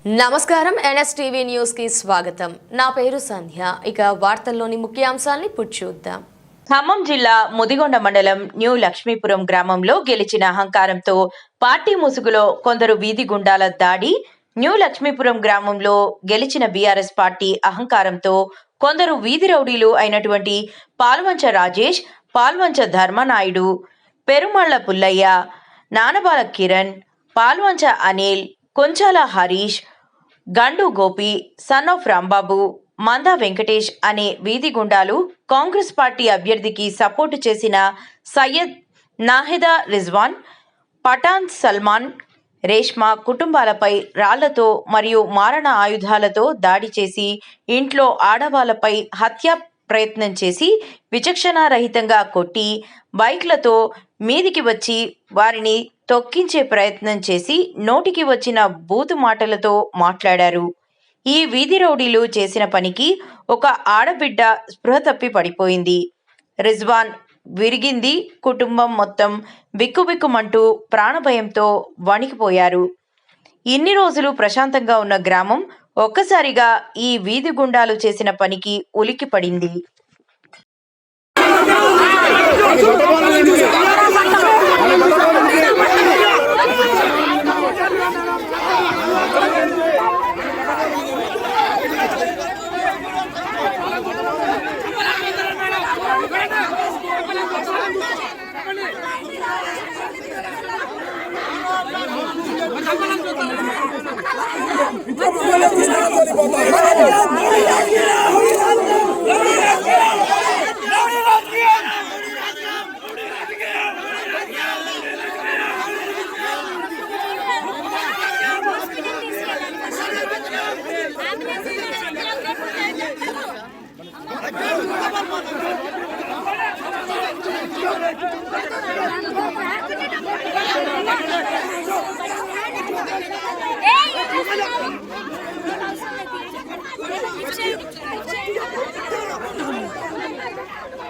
నమస్కారం NSTV news కి స్వాగతం. నా పేరు సంధ్య. ఇక వార్తల్లోని ముఖ్యాంశాల్ని చూద్దాం. ఖమ్మం జిల్లా ముదిగొండ మండలం న్యూ లక్ష్మీపురం గ్రామంలో గెలిచిన అహంకారంతో పార్టీ ముసుగులో కొందరు వీధి గుండాల దాడి. న్యూ లక్ష్మీపురం గ్రామంలో గెలిచిన బీఆర్ఎస్ పార్టీ అహంకారంతో కొందరు వీధి రౌడీలు అయినటువంటి పాల్వంచ రాజేష్, పాల్వంచ ధర్మనాయుడు, పెరుమళ్ల పుల్లయ్య, నానబాల కిరణ్, పాల్వంచ అనిల్, కొంచాల హరీష్, గండు గోపి, సన్ ఆఫ్ రాంబాబు, మందా వెంకటేష్ అనే వీధి గుండాలు కాంగ్రెస్ పార్టీ అభ్యర్థికి సపోర్టు చేసిన సయ్యద్, నాహెదా రిజ్వాన్, పఠాన్ సల్మాన్, రేష్మా కుటుంబాలపై రాళ్లతో మరియు మారణ ఆయుధాలతో దాడి చేసి ఇంట్లో ఆడవాళ్లపై హత్య ప్రయత్నం చేసి విచక్షణారహితంగా కొట్టి బైక్లతో మీదికి వచ్చి వారిని తొక్కించే ప్రయత్నం చేసి నోటికి వచ్చిన బూతు మాటలతో మాట్లాడారు. ఈ వీధి రౌడీలు చేసిన పనికి ఒక ఆడబిడ్డ స్పృహ తప్పి పడిపోయింది. రిజ్వాన్ విరిగింది. కుటుంబం మొత్తం బిక్కుబిక్కుమంటూ ప్రాణభయంతో వణికిపోయారు. ఇన్ని రోజులు ప్రశాంతంగా ఉన్న గ్రామం ఒక్కసారిగా ఈ వీధి గుండాలు చేసిన పనికి ఉలికి పడింది.